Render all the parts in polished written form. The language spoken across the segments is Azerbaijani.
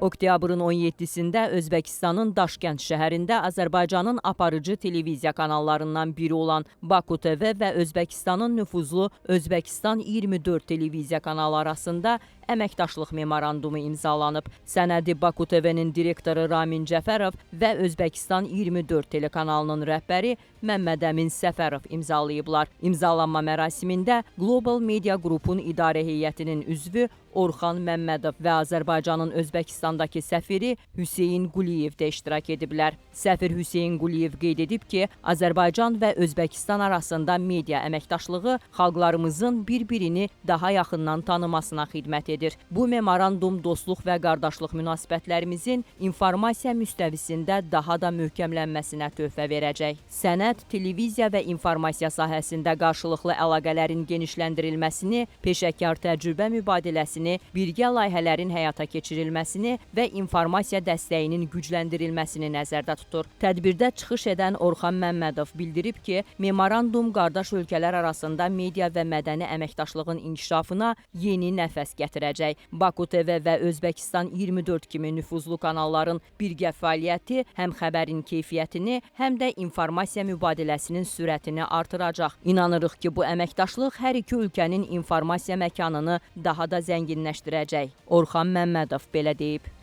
Oktyabrın 17-sində Özbəkistanın Daşkənd şəhərində Azərbaycanın aparıcı televiziya kanallarından biri olan Baku TV və Özbəkistanın nüfuzlu Özbəkistan 24 televiziya kanalı arasında əməkdaşlıq memorandumu imzalanıb. Sənədi Baku TV-nin direktoru Ramin Cəfərov və Özbəkistan 24 telekanalının rəhbəri Məmməd Əmin Səfərov imzalayıblar. İmzalanma mərasimində Global Media Group'un idarə heyətinin üzvü Orxan Məmmədov və Azərbaycanın Özbəkistandakı səfiri Hüseyin Quliyev də iştirak ediblər. Səfir Hüseyin Quliyev qeyd edib ki, Azərbaycan və Özbəkistan arasında media əməkdaşlığı xalqlarımızın bir-birini daha yaxından tanımasına xidmət edir. Bu memorandum dostluq və qardaşlıq münasibətlərimizin informasiya müstəvisində daha da möhkəmlənməsinə töhfə verəcək. Sənəd, televiziya və informasiya sahəsində qarşılıqlı əlaqələrin genişləndirilməsini, peşəkar təcrübə mübadiləsini, birgə layihələrin həyata keçirilməsini və informasiya dəstəyinin gücləndirilməsini nəzərdə tutur. Tədbirdə çıxış edən Orxan Məmmədov bildirib ki, memorandum qardaş ölkələr arasında media və mədəni əməkdaşlığın inkişafına yeni nəfəs gətirəcək. Baku TV və Özbəkistan 24 kimi nüfuzlu kanalların birgə fəaliyyəti həm xəbərin keyfiyyətini, həm də informasiya mübadiləsinin sürətini artıracaq. İnanırıq ki, bu əməkdaşlıq hər iki ölkənin informasiya məkanını daha da zənginləşdirəcək. Orxan Məmmədov belə deyib.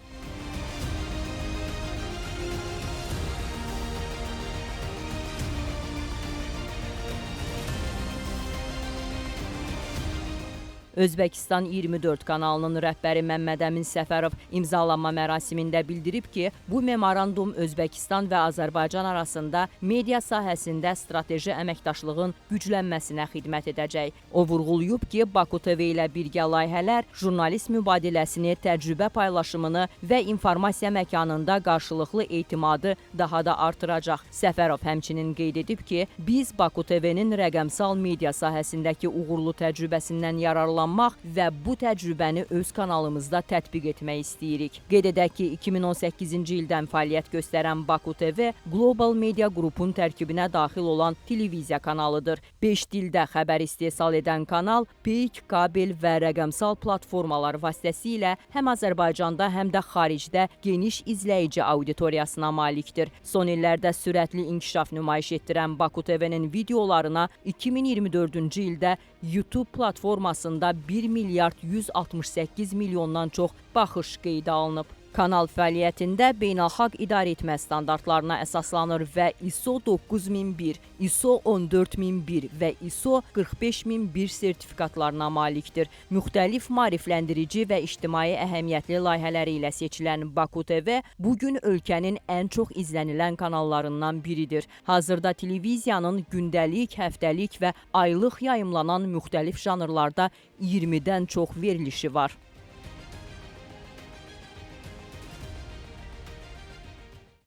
Özbəkistan 24 kanalının rəhbəri Məmməd Əmin Səfərov imzalanma mərasimində bildirib ki, bu memorandum Özbəkistan və Azərbaycan arasında media sahəsində strateji əməkdaşlığın güclənməsinə xidmət edəcək. O vurğulayıb ki, Baku TV ilə birgə layihələr jurnalist mübadiləsini, təcrübə paylaşımını və informasiya məkanında qarşılıqlı etimadı daha da artıracaq. Səfərov həmçinin qeyd edib ki, biz Baku TV-nin rəqəmsal media sahəsindəki uğurlu təcrübəsindən yararlanmaq və bu təcrübəni öz kanalımızda tətbiq etmək istəyirik. Qeyd edək ki, 2018-ci ildən fəaliyyət göstərən Baku TV Global Media Group'un tərkibinə daxil olan televiziya kanalıdır. 5 dildə xəbər istehsal edən kanal peyk, kabel və rəqəmsal platformalar vasitəsilə həm Azərbaycanda, həm də xaricdə geniş izləyici auditoriyasına malikdir. Son illərdə sürətli inkişaf nümayiş etdirən Baku TV-nin videolarına 2024-cü ildə YouTube platformasında 1 milyard 168 milyondan çox baxış qeydə alınıb. Kanal fəaliyyətində beynəlxalq idarəetmə standartlarına əsaslanır və ISO 9001, ISO 14001 və ISO 45001 sertifikatlarına malikdir. Müxtəlif maarifləndirici və ictimai əhəmiyyətli layihələri ilə seçilən Baku TV bugün ölkənin ən çox izlənilən kanallarından biridir. Hazırda televiziyanın gündəlik, həftəlik və aylıq yayımlanan müxtəlif janrlarda 20-dən çox verilişi var.